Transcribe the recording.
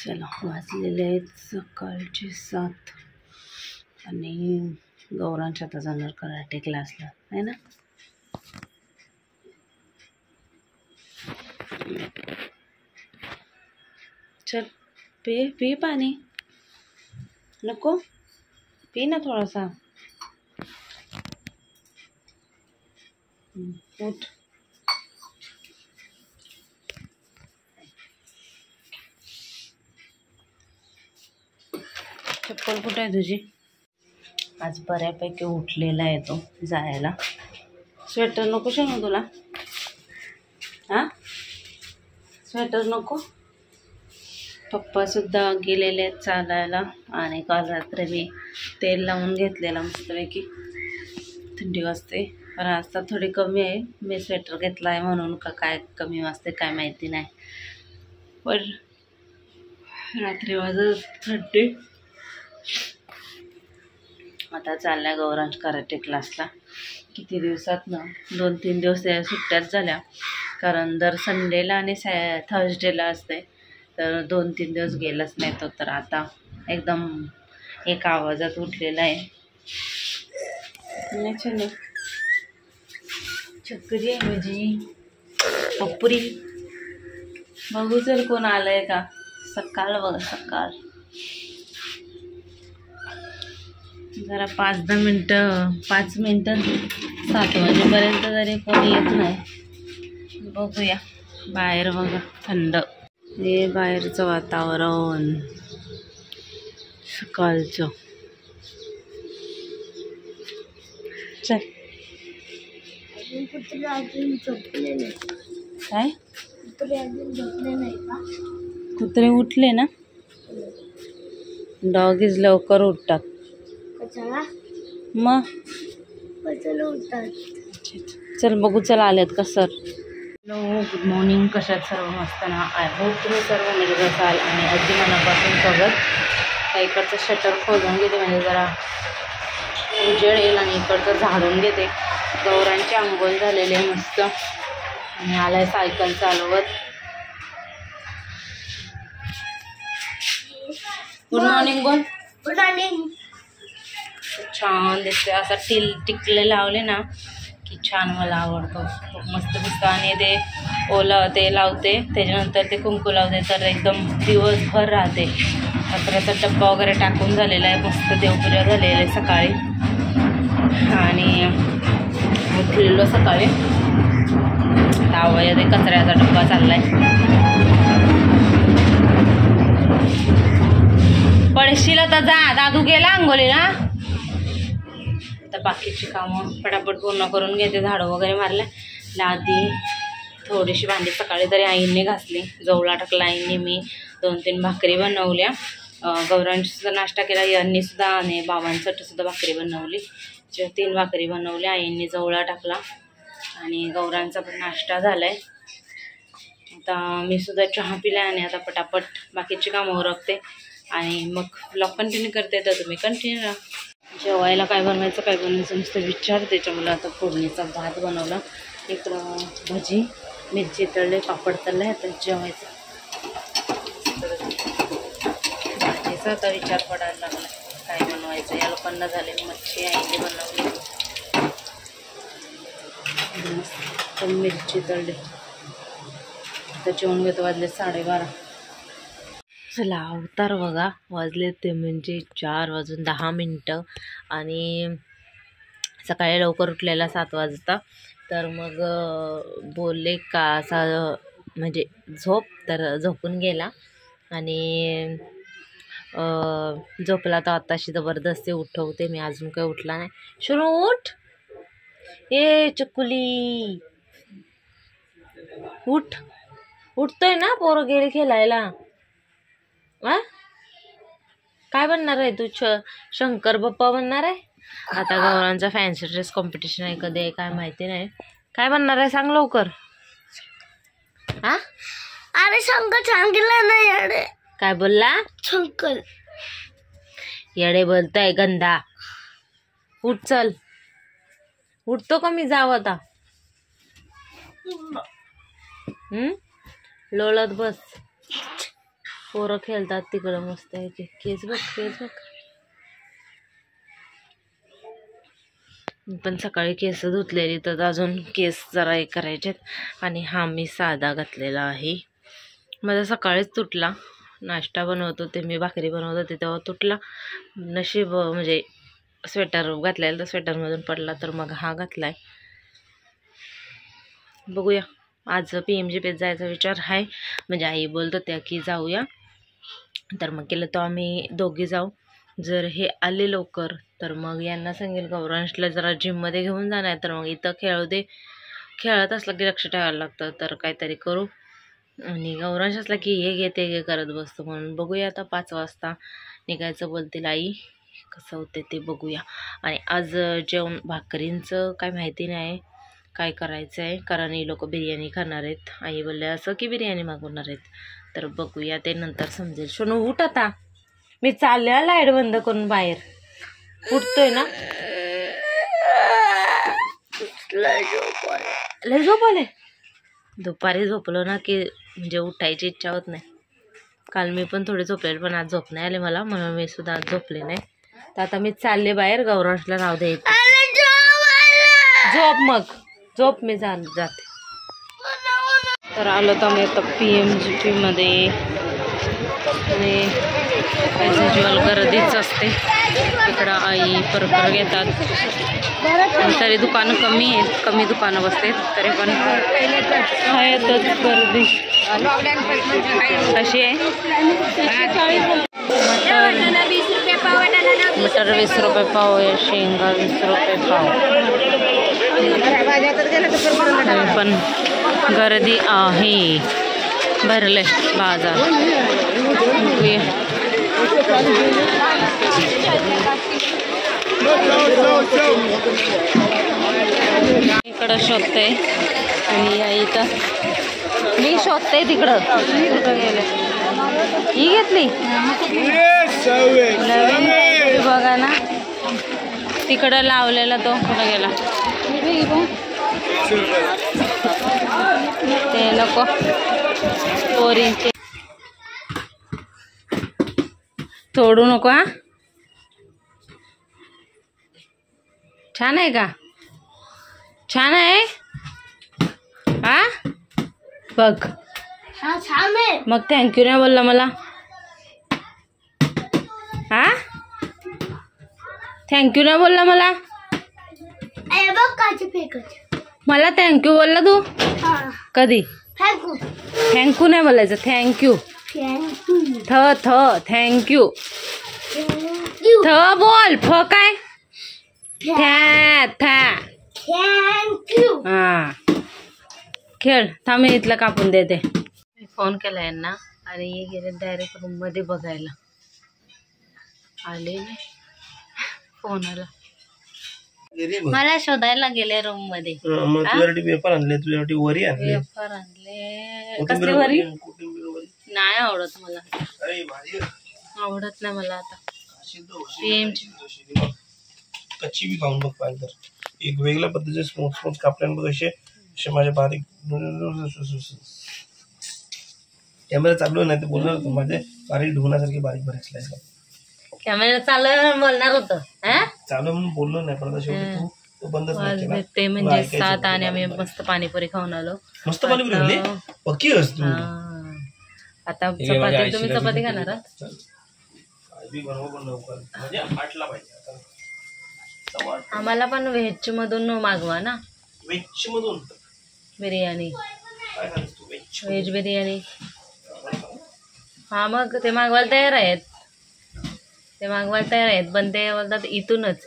चला वाजलेले आहेत सकाळचे 7 आणि गौरांच्या आता जाणार कराटे क्लासला आहे ना. चल पी पी पाणी. नको पी ना थोडासा. उठ. चप्पल कुठे आहे तुझी? आज बऱ्यापैकी उठलेला आहे तो जायला. स्वेटर नको सांगू तुला? हां स्वेटर नको. पप्पा सुद्धा गेलेले आहेत चालायला आणि काल रात्री मी तेल लावून घेतलेला मस्तपैकी. थंडी वाजते पण आज तर थोडी कमी आहे. मी स्वेटर घेतला आहे म्हणून का काय कमी वाजते काय माहिती नाही. पण रात्री वाजत थंडी. आता चालल्या गौरांश कराटे क्लासला. किती दिवसात ना 2-3 दिवस सुट्ट्याच झाल्या कारण दर संडेला आणि थर्सडेला असते तर 2-3 दिवस गेलाच नाही तो. तर आता एकदम एका आवाजात उठलेला आहे. नाही चक्री आहे माझी पप्पुरी. बघू चल कोण आलंय का. सकाळ बघा सकाळ. जरा 5-10 मिनटं 5 मिनटं 7 वाजेपर्यंत जरी कोणी येत नाही. बघूया बाहेर बघा थंड. हे बाहेरचं वातावरण सकाळचं. चल काय कुत्रे उठले ना. डॉगीज लवकर उठतात मग. चल बघू चल आलेत का सर. Hello good morning. कशात सर्व मस्त ना. आय होप तुम्ही सर्व मजेत असाल आणि अगदी मनापासून स्वागत. इकडचं शटर खोलून घेते म्हणजे जरा उजेड येईल आणि इकडचं झाडून घेते. गौरांची आंघोळ झालेली आहे मस्त आणि आलाय सायकल चालवत. गुड मॉर्निंग बोल. Good morning. छान दिसते असा टिकले लावले ना की छान. मला आवडतो खूप मस्त दिसतं. आणि ते ओलं ते लावते त्याच्यानंतर ते कुंकू लावते तर एकदम दिवसभर राहते. कचऱ्याचा डब्बा वगैरे टाकून झालेला आहे. मस्त देवपूजा झालेली आहे सकाळी आणि उठलेलो सकाळी. तावया ते कचऱ्याचा डब्बा चाललाय. पडशील आता जा. दादू गेला आंघोळीला. तर बाकीची कामं पटापट पूर्ण करून घेते. झाडं वगैरे मारल्या. लादी थोडीशी भांडी सकाळी तरी आईंनी घासली. जवळा टाकला आईंनी. मी 2-3 भाकरी बनवल्या. गौरांचा नाश्ता केला यांनीसुद्धा आणि बाबांसाठी सुद्धा भाकरी बनवली. 3 भाकरी बनवल्या. आईंनी जवळा टाकला आणि गौरांचा पण नाश्ता झाला आहे. आता मी सुद्धा चहा पिला आणि आता पटापट बाकीची कामं उरकते आणि मग ब्लॉग कंटिन्यू करते. तर तुम्ही कंटिन्यू राहा. जेवायला काय बनवायचं नुसतं विचार. त्याच्यामुळे आता फोडणीचा भात बनवला. इकडं भजी मिरची तळले पापड तळले. आता जेवायचं भाजीचा आता विचार पडायला लागला काय बनवायचं. या लोकांना झाले मच्छी आईने बनवली. मस्त मिरची तळली. आता जेवण घेतो. वाजले 12:30. चला अवतार बघा. वाजले ते म्हणजे 4:10 आणि सकाळी लवकर उठलेला 7 वाजता. तर मग बोलले का असा म्हणजे झोप. तर झोपून गेला आणि झोपला. तर आताशी जबरदस्ती उठवते मी. अजून काही उठला नाही. शुरू उठ. ए चकुली उठ. उठतोय ना. पोरं गेले खेळायला. काय बनणार आहे तू? शंकर बाप्पा बनणार आहे. आता गौरांचा फॅन्सी ड्रेस कॉम्पिटिशन आहे. कधी आहे काय माहिती नाही. काय बनणार आहे सांग लवकर. हा अरे शंकर सांगितलं ना येडे. काय बोलला? शंकर येडे बोलताय गंधा. उठ चल. उठतो का मी जाव आता. लोळत बस. पोरं खेळतात तिकडं मस्त आहे की. केस बघ केस बघ. पण सकाळी केस धुतलेली तर अजून केस जरा हे करायचेत. आणि हा मी साधा घातलेला आहे. माझा सकाळीच तुटला. नाश्ता बनवत होते मी, भाकरी बनवत होते तेव्हा तुटला. नशीब म्हणजे स्वेटर घातलेला तर स्वेटरमधून पडला, तर मग हा घातला आहे. बघूया आज PMGPत जायचा विचार आहे. म्हणजे आई बोलत होत्या की जाऊया, तर मग केलं तर आम्ही दोघी जाऊ. जर हे आले लवकर तर मग यांना सांगेल गौरांशला जरा जिममध्ये घेऊन जाणार, तर मग इथं खेळू दे. खेळत असलं की लक्ष ठेवायला लागतं, तर काहीतरी करू. आणि गौरांश असला की हे घे ते घे करत बसतो. म्हणून बघूया आता 5 वाजता निघायचं बोलतील आई. कसं होते ते बघूया. आणि आज जेवण भाकरींचं काय माहिती नाही काय करायचं आहे, कारण हे लोक बिर्याणी खाणार आहेत. आई बोलले असं की बिर्याणी मागवणार आहेत, तर बघूया ते नंतर समजेल. सोनू उठ आता, मी चालल्या लाईट बंद करून बाहेर. उठतोय ना, लय झोप आले. दुपारी झोपलो ना की म्हणजे उठायची इच्छा होत नाही. काल मी पण थोडी झोपलेली, पण आज झोप नाही आली मला, म्हणून मी सुद्धा आज झोपले नाही. तर आता मी चालले बाहेर. गौरांशला नाव द्यायचं. झोप मग झोप, मी जाते. तर आलो तर आम्ही आता PMGP मध्ये. आणि ॲज युज्युअल गर्दीच असते इकडं. आई परकर घेतात, तरी दुकानं कमी आहेत, कमी दुकानं बसतात, तरी पण आहेतच गर्दी. कशी आहे मटर 20 रुपये पाव आहे, शेंगा 20 रुपये पाव. पण गर्दी आहे, भरले बाजार. इकडं शोधते आणि इथं मी शोधते तिकडं. कुठं गेले ही घेतली नवीन बघा ना, तिकडं लावलेला तो कुठं गेला ते नको पोरींचे. तोडू नको हा. छान आहे का, छान आहे हा. बघ मग थँक्यू नाही बोलला मला हा. थँक्यू नाही बोलला मला. मला थँक्यू बोलला तू कधी. थँक्यू नाही बोलायचं, थँक्यू. थँक्यू बोल. फ काय थँक्यू. हा खेळ. थांब इथलं कापून देते. मी फोन केला यांना आणि हे गेले डायरेक्ट रूम मध्ये बघायला. आले नाही फोन आला, मला शोधायला गेले रूम मध्ये. पेपर आणले, तुझ्यासाठी वरी आणले. पेपर आणले. कसली वरी नाही आवडत मला, आवडत नाही मला. आता कच्ची बी खाऊन बघ पाहिजे तर. एक वेगळ्या पद्धतीचे स्मूथ स्मूथ कापल्यान बघ. असे माझे बारीक. कॅमेरा चालू नाही तर बोलणार होतो, माझे बारीक ढोण्यासारखे बारीक बारीक स्लाइस. कॅमेरा चालू बोलणार होतं चालू म्हणून बोललो नाही, पण शेवटी तू बंदच नाही. ते म्हणजे 7 आणि आम्ही मस्त पाणीपुरी खाऊन आलो. मस्त पाणीपुरी खाल्ली पक्की असतो. आता चपाती, तुम्ही चपाती खाणार आहात. आम्हाला पण व्हेज मधून मागवा ना. व्हेज मधून बिर्याणी, व्हेज बिर्याणी. हा मग ते मागवायला तयार आहेत, पण ते बोलतात इथूनच.